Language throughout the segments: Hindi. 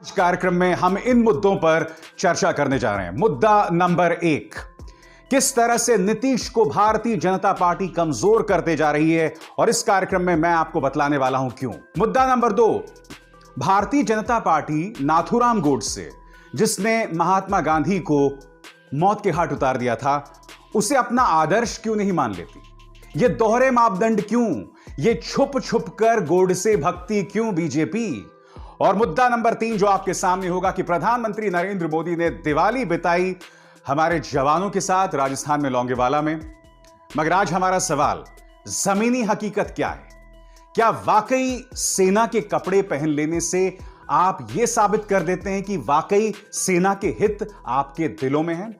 इस कार्यक्रम में हम इन मुद्दों पर चर्चा करने जा रहे हैं। मुद्दा नंबर 1, किस तरह से नीतीश को भारतीय जनता पार्टी कमजोर करते जा रही है, और इस कार्यक्रम में मैं आपको बतलाने वाला हूं क्यों। मुद्दा नंबर 2, भारतीय जनता पार्टी नाथूराम गोडसे, जिसने महात्मा गांधी को मौत के घाट उतार दिया था, उसे अपना आदर्श क्यों नहीं मान लेती। यह दोहरे मापदंड क्यों, यह छुप छुप कर गोडसे भक्ति क्यों बीजेपी। और मुद्दा नंबर 3 जो आपके सामने होगा कि प्रधानमंत्री नरेंद्र मोदी ने दिवाली बिताई हमारे जवानों के साथ राजस्थान में लोंगेवाला में। मगर आज हमारा सवाल, जमीनी हकीकत क्या है। क्या वाकई सेना के कपड़े पहन लेने से आप यह साबित कर देते हैं कि वाकई सेना के हित आपके दिलों में हैं।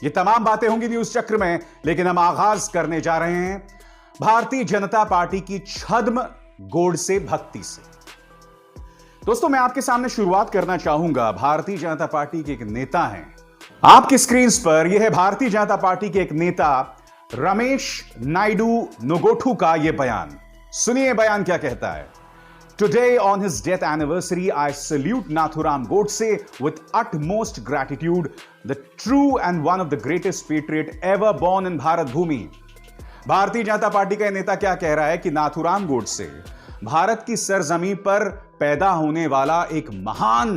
ये तमाम बातें होंगी न्यूज चक्र में, लेकिन हम आगाज करने जा रहे हैं भारतीय जनता पार्टी की छद्म गोडसे भक्ति से। दोस्तों, मैं आपके सामने शुरुआत करना चाहूंगा। भारतीय जनता पार्टी के एक नेता हैं, आपकी स्क्रीन पर यह है भारतीय जनता पार्टी के एक नेता रमेश नायडू नगोठू का यह बयान। सुनिए बयान क्या कहता है। Today on his death anniversary, I salute Nathuram Godse with utmost gratitude, the true and one of the greatest patriot ever born in Bharat Bhumi। Bharatiya Janata party का नेता क्या कह रहा है कि नाथूराम गोडसे भारत की सरजमीं पर पैदा होने वाला एक महान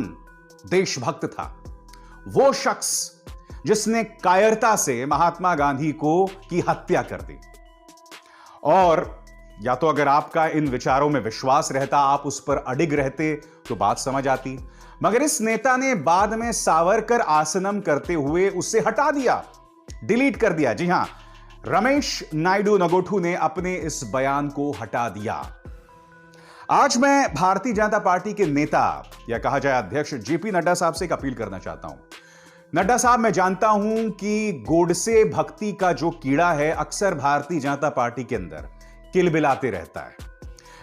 देशभक्त था। वो शख्स जिसने कायरता से महात्मा गांधी की हत्या कर दी। और या तो अगर आपका इन विचारों में विश्वास रहता, आप उस पर अडिग रहते, तो बात समझ आती। मगर इस नेता ने बाद में सावरकर आसनम करते हुए उसे हटा दिया, डिलीट कर दिया। जी हां, रमेश नायडू नगोठू ने अपने इस बयान को हटा दिया। आज मैं भारतीय जनता पार्टी के नेता या कहा जाए अध्यक्ष जेपी नड्डा साहब से एक अपील करना चाहता हूं। नड्डा साहब, मैं जानता हूं कि गोडसे भक्ति का जो कीड़ा है अक्सर भारतीय जनता पार्टी के अंदर किलबिलाते रहता है।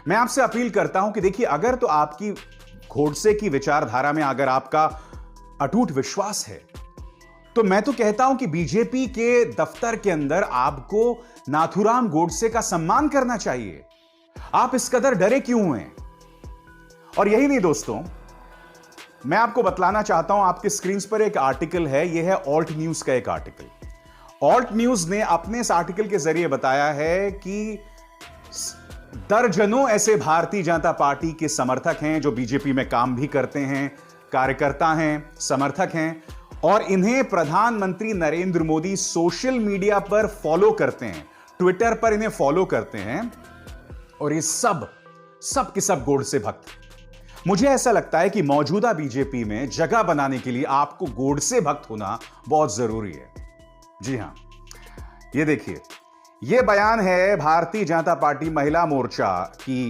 मैं आपसे अपील करता हूं कि देखिए, अगर तो आपकी गोडसे की विचारधारा में अगर आपका अटूट विश्वास है, तो मैं तो कहता हूं कि बीजेपी के दफ्तर के अंदर आपको नाथूराम गोडसे का सम्मान करना चाहिए। आप इस कदर डरे क्यों हैं। और यही नहीं दोस्तों, मैं आपको बतलाना चाहता हूं, आपके स्क्रीन पर एक आर्टिकल है, यह है ऑल्ट न्यूज का एक आर्टिकल। ऑल्ट न्यूज ने अपने इस आर्टिकल के जरिए बताया है कि दर्जनों ऐसे भारतीय जनता पार्टी के समर्थक हैं जो बीजेपी में काम भी करते हैं, कार्यकर्ता हैं, समर्थक हैं, और इन्हें प्रधानमंत्री नरेंद्र मोदी सोशल मीडिया पर फॉलो करते हैं, ट्विटर पर इन्हें फॉलो करते हैं, और ये सब के सब गोडसे भक्त। मुझे ऐसा लगता है कि मौजूदा बीजेपी में जगह बनाने के लिए आपको गोडसे भक्त होना बहुत जरूरी है। जी हां, ये देखिए, यह बयान है भारतीय जनता पार्टी महिला मोर्चा की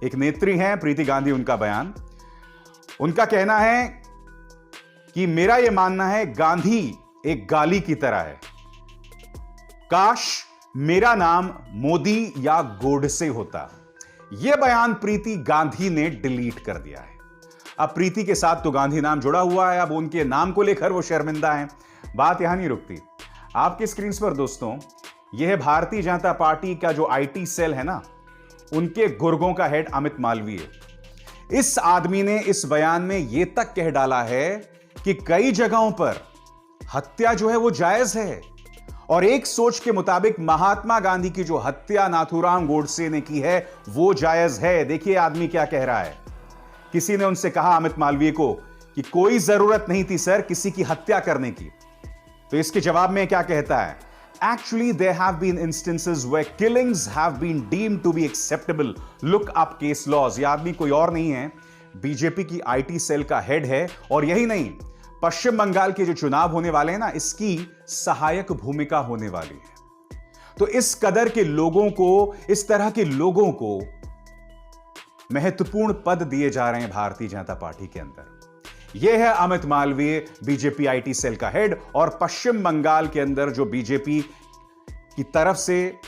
एक नेत्री हैं प्रीति गांधी, उनका बयान। उनका कहना है कि मेरा यह मानना है गांधी एक गाली की तरह है, काश मेरा नाम मोदी या गोडसे होता। यह बयान प्रीति गांधी ने डिलीट कर दिया है। अब प्रीति के साथ तो गांधी नाम जुड़ा हुआ है, अब उनके नाम को लेकर वो शर्मिंदा हैं। बात यहां नहीं रुकती। आपकी स्क्रीन पर दोस्तों, यह है भारतीय जनता पार्टी का जो आईटी सेल है ना, उनके गुर्गों का हेड अमित मालवीय। इस आदमी ने इस बयान में यह तक कह डाला है कि कई जगहों पर हत्या जो है वो जायज है, और एक सोच के मुताबिक महात्मा गांधी की जो हत्या नाथूराम गोडसे ने की है वो जायज है। देखिए आदमी क्या कह रहा है। किसी ने उनसे कहा, अमित मालवीय को, कि कोई जरूरत नहीं थी सर किसी की हत्या करने की। तो इसके जवाब में क्या कहता है, actually there have been instances where killings have been deemed to be acceptable, look up case laws. यह आदमी कोई और नहीं है, बीजेपी की आईटी सेल का हेड है। और यही नहीं, पश्चिम बंगाल के जो चुनाव होने वाले हैं ना, इसकी सहायक भूमिका होने वाली है। तो इस कदर के लोगों को, इस तरह के लोगों को महत्वपूर्ण पद दिए जा रहे हैं भारतीय जनता पार्टी के अंदर। यह है अमित मालवीय, बीजेपी आईटी सेल का हेड, और पश्चिम बंगाल के अंदर जो बीजेपी की तरफ से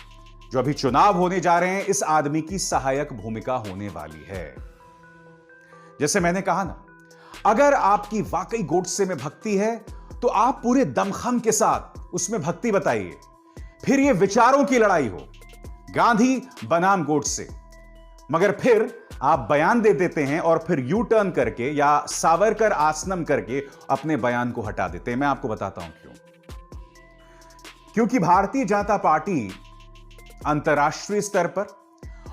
जो अभी चुनाव होने जा रहे हैं, इस आदमी की सहायक भूमिका होने वाली है। जैसे मैंने कहा ना, अगर आपकी वाकई गोडसे में भक्ति है तो आप पूरे दमखम के साथ उसमें भक्ति बताइए, फिर यह विचारों की लड़ाई हो। गांधी बनाम गोडसे, मगर फिर आप बयान दे देते हैं और फिर यू टर्न करके या सावरकर आसनम करके अपने बयान को हटा देते हैं। मैं आपको बताता हूं क्यों। क्योंकि भारतीय जनता पार्टी अंतर्राष्ट्रीय स्तर पर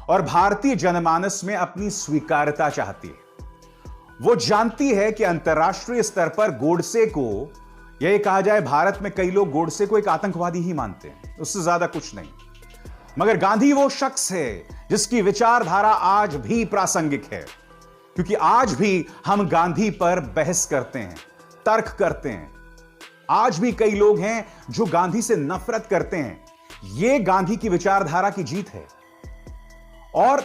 और भारतीय जनमानस में अपनी स्वीकार्यता चाहती है। वो जानती है कि अंतर्राष्ट्रीय स्तर पर गोडसे को, यह कहा जाए भारत में कई लोग गोडसे को एक आतंकवादी ही मानते हैं, उससे ज्यादा कुछ नहीं। मगर गांधी वो शख्स है जिसकी विचारधारा आज भी प्रासंगिक है, क्योंकि आज भी हम गांधी पर बहस करते हैं, तर्क करते हैं। आज भी कई लोग हैं जो गांधी से नफरत करते हैं। यह गांधी की विचारधारा की जीत है। और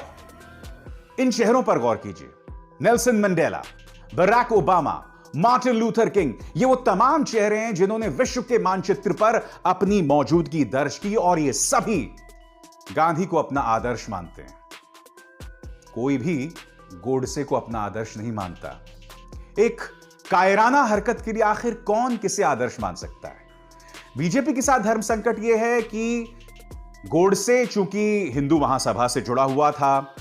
इन चेहरों पर गौर कीजिए। Nelson Mandela, Barack Obama, Martin Luther King, ये वो तमाम चेहरे हैं जिन्होंने विश्व के मानचित्र पर अपनी मौजूदगी दर्ज की और ये सभी गांधी को अपना आदर्श मानते हैं। कोई भी गोडसे को अपना आदर्श नहीं मानता। एक कायराना हरकत के लिए आखिर कौन किसे आदर्श मान सकता है? बीजेपी के साथ धर्म संकट यह है कि गोडसे चूंकि हिंदू महासभा से जुड़ा हुआ था,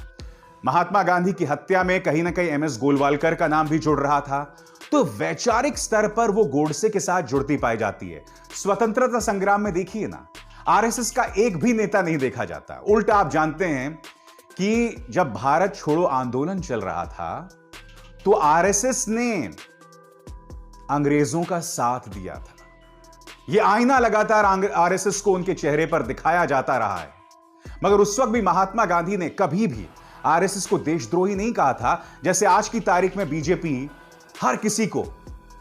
महात्मा गांधी की हत्या में कहीं ना कहीं एमएस गोलवालकर का नाम भी जुड़ रहा था, तो वैचारिक स्तर पर वो गोडसे के साथ जुड़ती पाई जाती है। स्वतंत्रता संग्राम में देखिए ना, आरएसएस का एक भी नेता नहीं देखा जाता। उल्टा आप जानते हैं कि जब भारत छोड़ो आंदोलन चल रहा था तो आरएसएस ने अंग्रेजों का साथ दिया था। यह आईना लगातार आरएसएस को उनके चेहरे पर दिखाया जाता रहा है। मगर उस वक्त भी महात्मा गांधी ने कभी भी आरएसएस को देशद्रोही नहीं कहा था, जैसे आज की तारीख में बीजेपी हर किसी को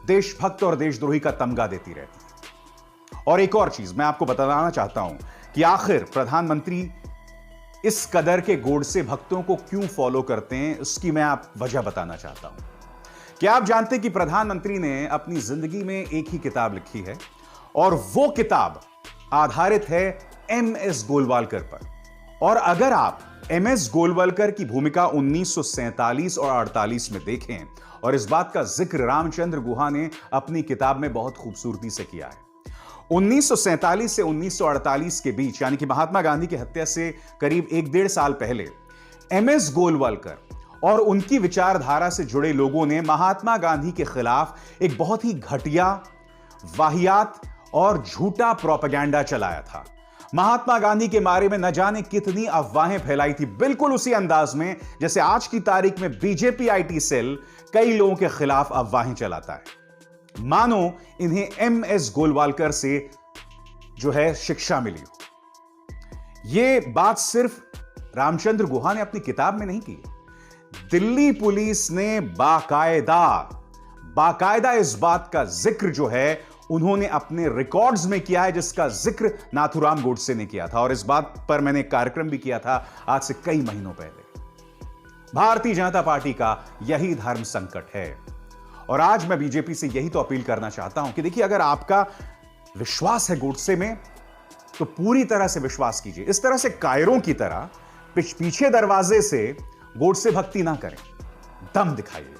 देशभक्त और देशद्रोही का तमगा देती रहती है। और एक और चीज मैं आपको बताना चाहता हूं कि आखिर प्रधानमंत्री इस कदर के गोडसे भक्तों को क्यों फॉलो करते हैं, उसकी मैं आप वजह बताना चाहता हूं। क्या आप जानते हैं कि प्रधानमंत्री ने अपनी जिंदगी में एक ही किताब लिखी है और वो किताब आधारित है एमएस गोलवालकर पर। और अगर आप एमएस गोलवालकर की भूमिका 1947 और 48 में देखें, और इस बात का जिक्र रामचंद्र गुहा ने अपनी किताब में बहुत खूबसूरती से किया है। 1947 से 1948 के बीच, यानी कि महात्मा गांधी की हत्या से करीब 1-1.5 साल पहले, एमएस गोलवालकर और उनकी विचारधारा से जुड़े लोगों ने महात्मा गांधी के खिलाफ एक बहुत ही घटिया, वाहियात और झूठा प्रोपेगेंडा चलाया था। महात्मा गांधी के बारे में न जाने कितनी अफवाहें फैलाई थी, बिल्कुल उसी अंदाज में जैसे आज की तारीख में बीजेपी आईटी सेल कई लोगों के खिलाफ अफवाहें चलाता है, मानो इन्हें एमएस गोलवालकर से जो है शिक्षा मिली हो। यह बात सिर्फ रामचंद्र गुहा ने अपनी किताब में नहीं की, दिल्ली पुलिस ने बाकायदा इस बात का जिक्र जो है उन्होंने अपने रिकॉर्ड्स में किया है, जिसका जिक्र नाथूराम गोडसे ने किया था। और इस बात पर मैंने एक कार्यक्रम भी किया था आज से कई महीनों पहले। भारतीय जनता पार्टी का यही धर्म संकट है। और आज मैं बीजेपी से यही तो अपील करना चाहता हूं कि देखिए, अगर आपका विश्वास है गोडसे में तो पूरी तरह से विश्वास कीजिए। इस तरह से कायरों की तरह पीछे दरवाजे से गोडसे भक्ति ना करें, दम दिखाइए।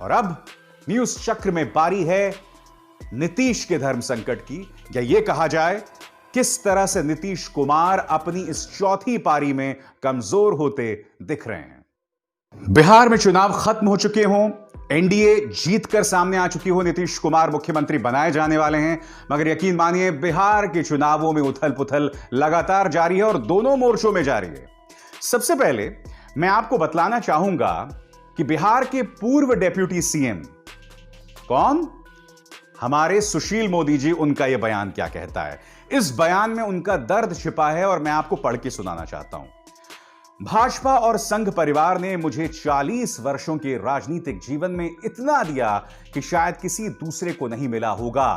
और अब न्यूज चक्र में बारी है नीतीश के धर्म संकट की, या यह कहा जाए किस तरह से नीतीश कुमार अपनी इस चौथी पारी में कमजोर होते दिख रहे हैं। बिहार में चुनाव खत्म हो चुके हों, एनडीए जीतकर सामने आ चुकी हो, नीतीश कुमार मुख्यमंत्री बनाए जाने वाले हैं, मगर यकीन मानिए बिहार के चुनावों में उथल पुथल लगातार जारी है और दोनों मोर्चों में जारी है। सबसे पहले मैं आपको बतलाना चाहूंगा कि बिहार के पूर्व डेप्यूटी सीएम कौन, हमारे सुशील मोदी जी, उनका यह बयान क्या कहता है। इस बयान में उनका दर्द छिपा है और मैं आपको पढ़ के सुनाना चाहता हूं। भाजपा और संघ परिवार ने मुझे 40 वर्षों के राजनीतिक जीवन में इतना दिया कि शायद किसी दूसरे को नहीं मिला होगा।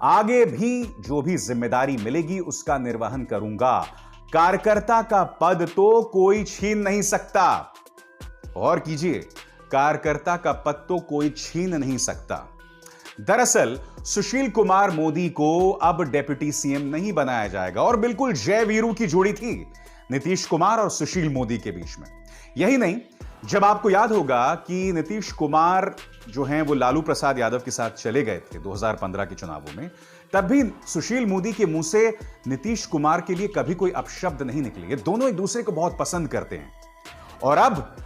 आगे भी जो भी जिम्मेदारी मिलेगी उसका निर्वहन करूंगा। कार्यकर्ता का पद तो कोई छीन नहीं सकता। और कीजिए, कार्यकर्ता का पद तो कोई छीन नहीं सकता। दरअसल सुशील कुमार मोदी को अब डेप्यूटी सीएम नहीं बनाया जाएगा और बिल्कुल जय वीरू की जोड़ी थी नीतीश कुमार और सुशील मोदी के बीच में। यही नहीं, जब आपको याद होगा कि नीतीश कुमार जो हैं वो लालू प्रसाद यादव के साथ चले गए थे 2015 के चुनावों में, तब भी सुशील मोदी के मुंह से नीतीश कुमार के लिए कभी कोई अपशब्द नहीं निकले। ये दोनों एक दूसरे को बहुत पसंद करते हैं। और अब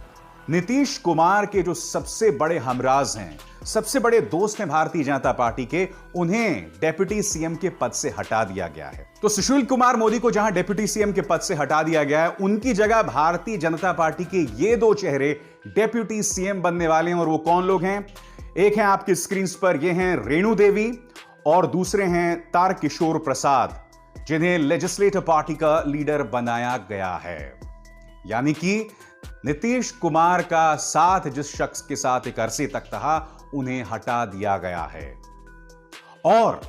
नीतीश कुमार के जो सबसे बड़े हमराज हैं, सबसे बड़े दोस्त हैं भारतीय जनता पार्टी के, उन्हें डिप्टी सीएम के पद से हटा दिया गया है। तो सुशील कुमार मोदी को जहां डिप्टी सीएम के पद से हटा दिया गया है, उनकी जगह भारतीय जनता पार्टी के ये दो चेहरे डिप्टी सीएम बनने वाले हैं। और वो कौन लोग हैं? एक हैं आपकी स्क्रीन पर, ये हैं रेणु देवी, और दूसरे हैं तारकिशोर प्रसाद, जिन्हें लेजिस्लेटिव पार्टी का लीडर बनाया गया है। यानी कि नीतीश कुमार का साथ जिस शख्स के साथ एक अरसे तक था, उन्हें हटा दिया गया है। और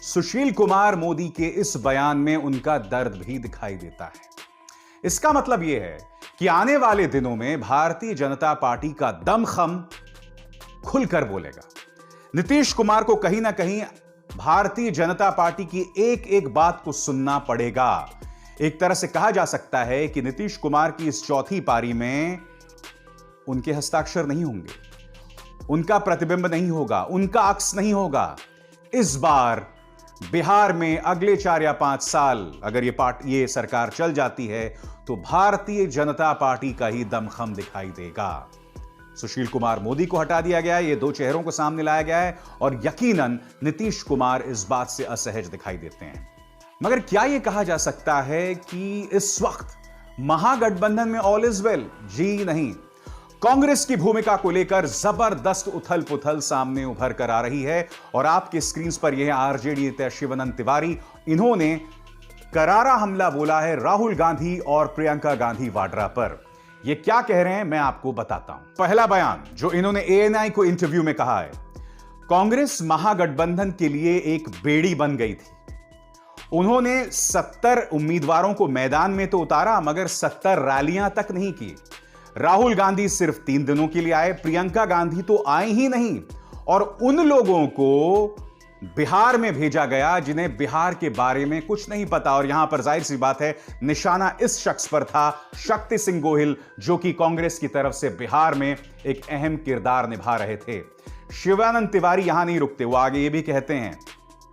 सुशील कुमार मोदी के इस बयान में उनका दर्द भी दिखाई देता है। इसका मतलब यह है कि आने वाले दिनों में भारतीय जनता पार्टी का दमखम खुलकर बोलेगा। नीतीश कुमार को कहीं ना कहीं भारतीय जनता पार्टी की एक एक बात को सुनना पड़ेगा। एक तरह से कहा जा सकता है कि नीतीश कुमार की इस चौथी पारी में उनके हस्ताक्षर नहीं होंगे, उनका प्रतिबिंब नहीं होगा, उनका अक्स नहीं होगा। इस बार बिहार में अगले 4 या 5 साल अगर ये सरकार चल जाती है, तो भारतीय जनता पार्टी का ही दमखम दिखाई देगा। सुशील कुमार मोदी को हटा दिया गया है, ये दो चेहरों को सामने लाया गया है, और यकीनन नीतीश कुमार इस बात से असहज दिखाई देते हैं। मगर क्या यह कहा जा सकता है कि इस वक्त महागठबंधन में ऑल इज वेल? जी नहीं। कांग्रेस की भूमिका को लेकर जबरदस्त उथल पुथल सामने उभर कर आ रही है। और आपके स्क्रीन पर यह आरजेडी नेता शिवानंद तिवारी, इन्होंने करारा हमला बोला है राहुल गांधी और प्रियंका गांधी वाड्रा पर। यह क्या कह रहे हैं मैं आपको बताता हूं। पहला बयान जो इन्होंने एएनआई को इंटरव्यू में कहा है, कांग्रेस महागठबंधन के लिए एक बेड़ी बन गई थी। उन्होंने 70 उम्मीदवारों को मैदान में तो उतारा, मगर 70 रैलियां तक नहीं की। राहुल गांधी सिर्फ 3 दिनों के लिए आए, प्रियंका गांधी तो आई ही नहीं। और उन लोगों को बिहार में भेजा गया जिन्हें बिहार के बारे में कुछ नहीं पता। और यहां पर जाहिर सी बात है, निशाना इस शख्स पर था, शक्ति सिंह गोहिल, जो कि कांग्रेस की तरफ से बिहार में एक अहम किरदार निभा रहे थे। शिवानंद तिवारी यहां नहीं रुकते, वो आगे ये भी कहते हैं,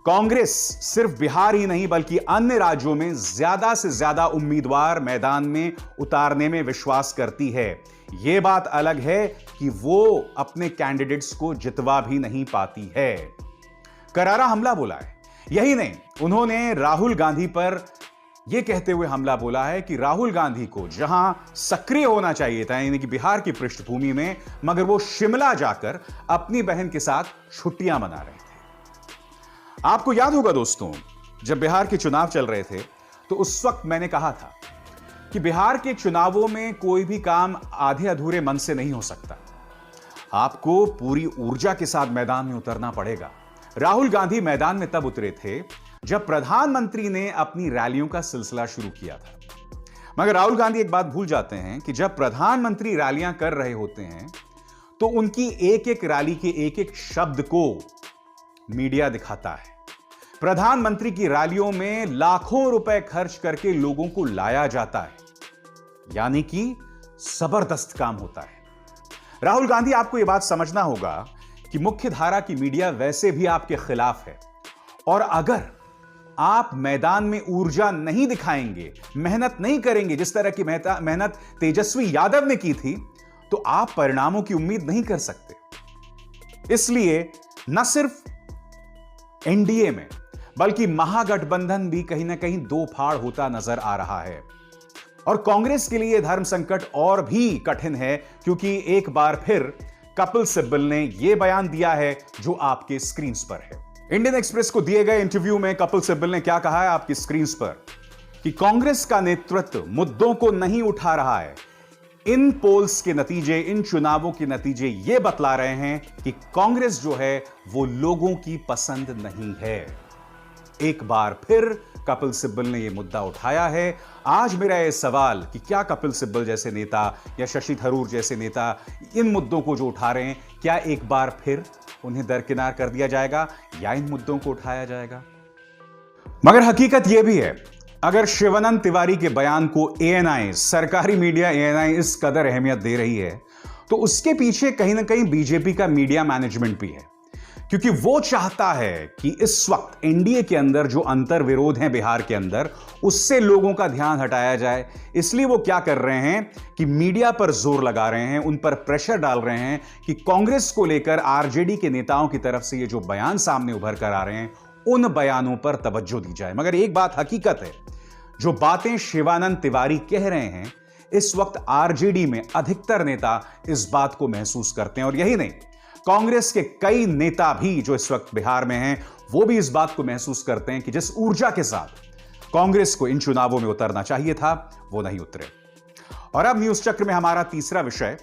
कांग्रेस सिर्फ बिहार ही नहीं बल्कि अन्य राज्यों में ज्यादा से ज्यादा उम्मीदवार मैदान में उतारने में विश्वास करती है। यह बात अलग है कि वो अपने कैंडिडेट्स को जितवा भी नहीं पाती है। करारा हमला बोला है। यही नहीं, उन्होंने राहुल गांधी पर यह कहते हुए हमला बोला है कि राहुल गांधी को जहां सक्रिय होना चाहिए था, यानी कि बिहार की पृष्ठभूमि में, मगर वो शिमला जाकर अपनी बहन के साथ छुट्टियां मना रहे थे। आपको याद होगा दोस्तों, जब बिहार के चुनाव चल रहे थे, तो उस वक्त मैंने कहा था कि बिहार के चुनावों में कोई भी काम आधे अधूरे मन से नहीं हो सकता। आपको पूरी ऊर्जा के साथ मैदान में उतरना पड़ेगा। राहुल गांधी मैदान में तब उतरे थे जब प्रधानमंत्री ने अपनी रैलियों का सिलसिला शुरू किया था। मगर राहुल गांधी एक बात भूल जाते हैं कि जब प्रधानमंत्री रैलियां कर रहे होते हैं, तो उनकी एक एक रैली के एक एक शब्द को मीडिया दिखाता है। प्रधानमंत्री की रैलियों में लाखों रुपए खर्च करके लोगों को लाया जाता है, यानी कि जबरदस्त काम होता है। राहुल गांधी, आपको यह बात समझना होगा कि मुख्य धारा की मीडिया वैसे भी आपके खिलाफ है, और अगर आप मैदान में ऊर्जा नहीं दिखाएंगे, मेहनत नहीं करेंगे जिस तरह की मेहनत तेजस्वी यादव ने की थी, तो आप परिणामों की उम्मीद नहीं कर सकते। इसलिए न सिर्फ एनडीए में बल्कि महागठबंधन भी कहीं ना कहीं दो फाड़ होता नजर आ रहा है। और कांग्रेस के लिए धर्म संकट और भी कठिन है, क्योंकि एक बार फिर कपिल सिब्बल ने यह बयान दिया है जो आपके स्क्रीन पर है। इंडियन एक्सप्रेस को दिए गए इंटरव्यू में कपिल सिब्बल ने क्या कहा है आपकी स्क्रीन पर, कि कांग्रेस का नेतृत्व मुद्दों को नहीं उठा रहा है। इन पोल्स के नतीजे, इन चुनावों के नतीजे यह बतला रहे हैं कि कांग्रेस जो है वो लोगों की पसंद नहीं है। एक बार फिर कपिल सिब्बल ने यह मुद्दा उठाया है। आज मेरा यह सवाल कि क्या कपिल सिब्बल जैसे नेता या शशि थरूर जैसे नेता इन मुद्दों को जो उठा रहे हैं, क्या एक बार फिर उन्हें दरकिनार कर दिया जाएगा या इन मुद्दों को उठाया जाएगा? मगर हकीकत यह भी है, अगर शिवानंद तिवारी के बयान को एएनआई, सरकारी मीडिया एएनआई इस कदर अहमियत दे रही है, तो उसके पीछे कहीं ना कहीं बीजेपी का मीडिया मैनेजमेंट भी है। क्योंकि वो चाहता है कि इस वक्त एनडीए के अंदर जो अंतर विरोध हैं बिहार के अंदर, उससे लोगों का ध्यान हटाया जाए। इसलिए वो क्या कर रहे हैं कि मीडिया पर जोर लगा रहे हैं, उन पर प्रेशर डाल रहे हैं कि कांग्रेस को लेकर आरजेडी के नेताओं की तरफ से ये जो बयान सामने उभर कर आ रहे हैं, उन बयानों पर तवज्जो दी जाए। मगर एक बात हकीकत है, जो बातें शिवानंद तिवारी कह रहे हैं, इस वक्त आरजेडी में अधिकतर नेता इस बात को महसूस करते हैं। और यही नहीं, कांग्रेस के कई नेता भी जो इस वक्त बिहार में हैं, वो भी इस बात को महसूस करते हैं कि जिस ऊर्जा के साथ कांग्रेस को इन चुनावों में उतरना चाहिए था, वो नहीं उतरे। और अब न्यूज चक्र में हमारा तीसरा विषय,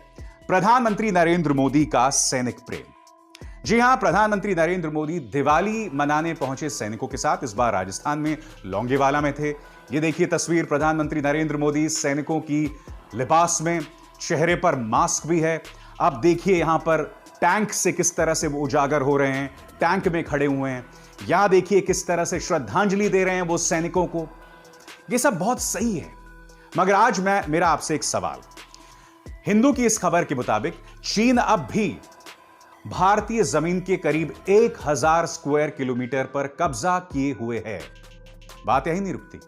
प्रधानमंत्री नरेंद्र मोदी का सैनिक प्रेम। जी हां, प्रधानमंत्री नरेंद्र मोदी दिवाली मनाने पहुंचे सैनिकों के साथ। इस बार राजस्थान में लोंगेवाला में थे। ये देखिए तस्वीर, प्रधानमंत्री नरेंद्र मोदी सैनिकों की लिबास में, चेहरे पर मास्क भी है। अब देखिए यहां पर टैंक से किस तरह से वो उजागर हो रहे हैं, टैंक में खड़े हुए हैं। यहां देखिए किस तरह से श्रद्धांजलि दे रहे हैं वो सैनिकों को। ये सब बहुत सही है, मगर आज मेरा आपसे एक सवाल। हिंदू की इस खबर के मुताबिक चीन अब भी भारतीय जमीन के करीब 1000 स्क्वायर किलोमीटर पर कब्जा किए हुए है। बात यही नहीं रुकती,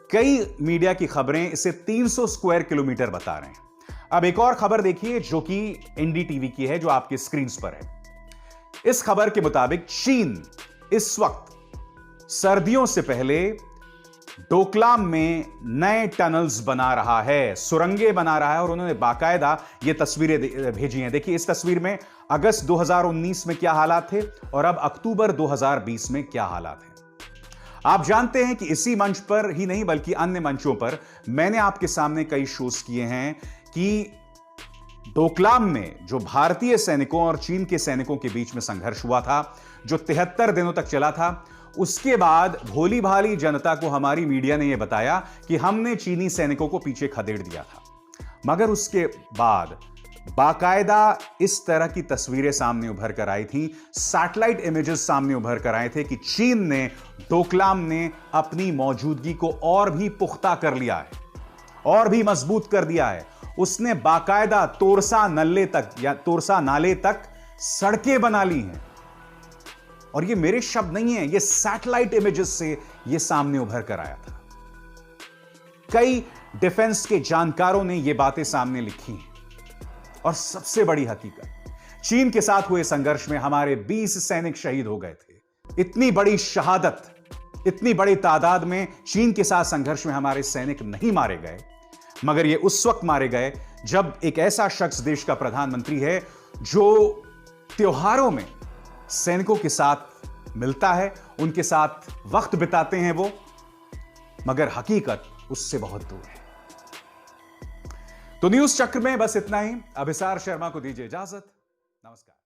कई मीडिया की खबरें इसे 300 स्क्वायर किलोमीटर बता रहे हैं। अब एक और खबर देखिए जो कि एनडीटीवी की है, जो आपकी स्क्रीन पर है। इस खबर के मुताबिक चीन इस वक्त सर्दियों से पहले डोकलाम में नए टनल्स बना रहा है, सुरंगें बना रहा है। और उन्होंने बाकायदा ये तस्वीरें भेजी हैं। देखिए इस तस्वीर में अगस्त 2019 में क्या हालात थे और अब अक्टूबर 2020 में क्या हालात हैं। आप जानते हैं कि इसी मंच पर ही नहीं बल्कि अन्य मंचों पर मैंने आपके सामने कई शोज किए हैं कि डोकलाम में जो भारतीय सैनिकों और चीन के सैनिकों के बीच में संघर्ष हुआ था, जो 73 दिनों तक चला था, उसके बाद भोली भाली जनता को हमारी मीडिया ने यह बताया कि हमने चीनी सैनिकों को पीछे खदेड़ दिया था। मगर उसके बाद बाकायदा इस तरह की तस्वीरें सामने उभर कर आई थी, सैटेलाइट इमेजेस सामने उभर कर आए थे कि चीन ने, डोकलाम ने अपनी मौजूदगी को और भी पुख्ता कर लिया है, और भी मजबूत कर दिया है। उसने बाकायदा तोरसा नाले तक सड़कें बना ली हैं। और ये मेरे शब्द नहीं है, ये सैटेलाइट इमेजेस से ये सामने उभर कर आया था। कई डिफेंस के जानकारों ने ये बातें सामने लिखी हैं। और सबसे बड़ी हकीकत, चीन के साथ हुए संघर्ष में हमारे 20 सैनिक शहीद हो गए थे। इतनी बड़ी शहादत, इतनी बड़ी तादाद में चीन के साथ संघर्ष में हमारे सैनिक नहीं मारे गए, मगर ये उस वक्त मारे गए जब एक ऐसा शख्स देश का प्रधानमंत्री है जो त्योहारों में सैनिकों के साथ मिलता है, उनके साथ वक्त बिताते हैं वो, मगर हकीकत उससे बहुत दूर है। तो न्यूज चक्र में बस इतना ही। अभिसार शर्मा को दीजिए इजाजत। नमस्कार।